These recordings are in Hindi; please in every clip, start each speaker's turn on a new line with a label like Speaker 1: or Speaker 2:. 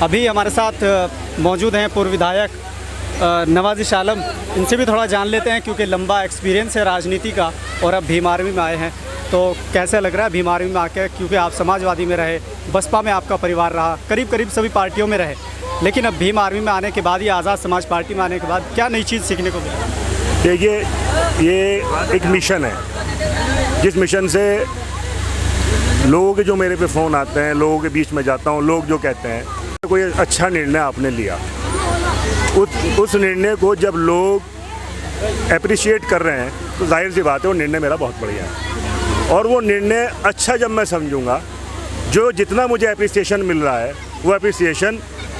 Speaker 1: अभी हमारे साथ मौजूद हैं पूर्व विधायक नवाज़िश आलम। इनसे भी थोड़ा जान लेते हैं क्योंकि लंबा एक्सपीरियंस है राजनीति का और अब भीम आर्मी में आए हैं। तो कैसा लग रहा है भीम आर्मी में आके, क्योंकि आप समाजवादी में रहे, बसपा में आपका परिवार रहा, करीब करीब सभी पार्टियों में रहे, लेकिन अब भीम आर्मी में आने के बाद, ये आज़ाद समाज पार्टी में आने के बाद क्या नई चीज़ सीखने को मिला?
Speaker 2: देखिए, ये एक मिशन है, जिस मिशन से लोगों के जो मेरे पे फ़ोन आते हैं, लोगों के बीच में जाता हूँ, लोग जो कहते हैं कोई अच्छा निर्णय आपने लिया, उस निर्णय को जब लोग अप्रिशिएट कर रहे हैं तो जाहिर सी बात है वो निर्णय मेरा बहुत बढ़िया है। और वो निर्णय अच्छा जब मैं समझूंगा, जो जितना मुझे अप्रिसिएशन मिल रहा है वो अप्रिसिएशन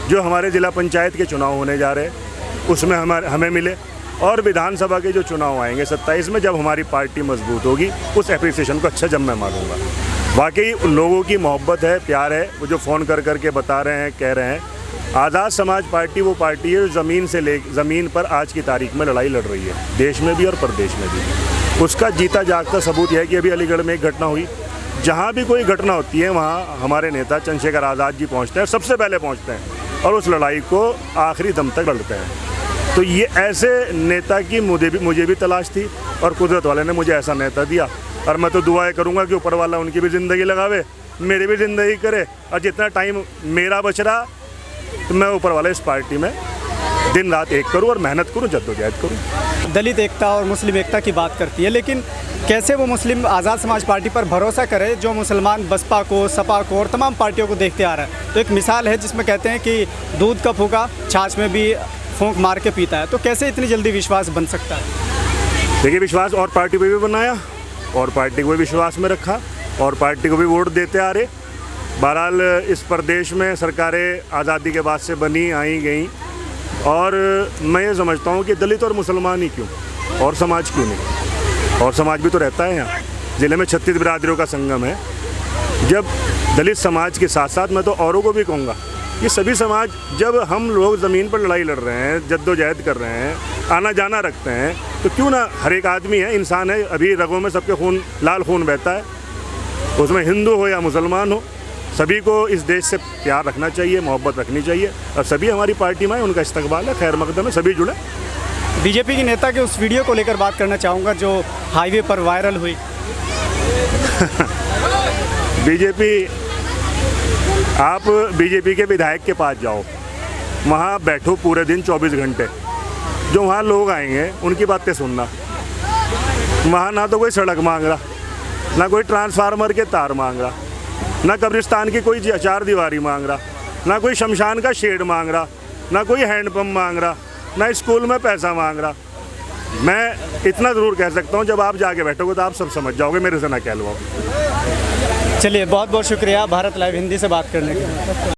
Speaker 2: जो हमारे ज़िला पंचायत के चुनाव होने जा रहे हैं उसमें हमें मिले, और विधानसभा के जो चुनाव आएंगे 27 में, जब हमारी पार्टी मजबूत होगी, उस एप्रिसिएशन को अच्छा जब मैं मानूंगा। वाकई लोगों की मोहब्बत है, प्यार है, वो जो फ़ोन कर कर के बता रहे हैं, कह रहे हैं। आज़ाद समाज पार्टी वो पार्टी है जो ज़मीन पर आज की तारीख में लड़ाई लड़ रही है, देश में भी और प्रदेश में भी। उसका जीता जागता सबूत यह है कि अभी अलीगढ़ में एक घटना हुई, जहाँ भी कोई घटना होती है वहाँ हमारे नेता चंद्रशेखर आज़ाद जी पहुँचते हैं, सबसे पहले पहुँचते हैं और उस लड़ाई को आखिरी दम तक लड़ते हैं। तो ये ऐसे नेता की मुझे भी तलाश थी और कुदरत वाले ने मुझे ऐसा नेता दिया, और मैं तो दुआएं करूँगा कि ऊपर वाला उनकी भी ज़िंदगी लगावे, मेरी भी ज़िंदगी करे, और जितना टाइम मेरा बच रहा तो मैं ऊपर वाले इस पार्टी में दिन रात एक करूँ और मेहनत करूँ, जद्दोजहद करूँ।
Speaker 1: दलित एकता और मुस्लिम एकता की बात करती है, लेकिन कैसे वो मुस्लिम आज़ाद समाज पार्टी पर भरोसा करे जो मुसलमान बसपा को, सपा को और तमाम पार्टियों को देखते आ रहा है? तो एक मिसाल है जिसमें कहते हैं कि दूध का फूका छाछ में भी फूंक मार के पीता है, तो कैसे इतनी जल्दी विश्वास बन सकता है?
Speaker 2: देखिए, विश्वास और पार्टी पर भी बनाया और पार्टी को भी विश्वास में रखा और पार्टी को भी वोट देते आ रहे। बहरहाल इस प्रदेश में सरकारें आज़ादी के बाद से बनी आई गई, और मैं ये समझता हूँ कि दलित और मुसलमान ही क्यों, और समाज क्यों नहीं, और समाज भी तो रहता है यहाँ। ज़िले में 36 बिरादरियों का संगम है। जब दलित समाज के साथ साथ मैं तो औरों को भी कहूँगा, ये सभी समाज, जब हम लोग ज़मीन पर लड़ाई लड़ रहे हैं, जद्दोजहद कर रहे हैं, आना जाना रखते हैं, तो क्यों ना, हर एक आदमी है, इंसान है, अभी रगों में सबके खून, लाल खून बहता है, उसमें हिंदू हो या मुसलमान हो, सभी को इस देश से प्यार रखना चाहिए, मोहब्बत रखनी चाहिए, और सभी हमारी पार्टी में उनका इस्तकबाल है, खैर मकदम है, सभी जुड़े।
Speaker 1: बीजेपी के नेता के उस वीडियो को लेकर बात करना चाहूँगा जो हाईवे पर वायरल हुई।
Speaker 2: आप बीजेपी के विधायक के पास जाओ, वहाँ बैठो पूरे दिन 24 घंटे, जो वहाँ लोग आएंगे उनकी बातें सुनना। वहाँ ना तो कोई सड़क मांग रहा, ना कोई ट्रांसफार्मर के तार मांग रहा, ना कब्रिस्तान की कोई चार दीवारी मांग रहा, ना कोई शमशान का शेड मांग रहा, ना कोई हैंडपम्प मांग रहा, ना स्कूल में पैसा मांग रहा। मैं इतना ज़रूर कह सकता हूँ, जब आप जाके बैठोगे तो आप सब समझ जाओगे, मेरे से ना कहलवाओ।
Speaker 1: चलिए, बहुत बहुत शुक्रिया भारत लाइव हिंदी से बात करने के लिए।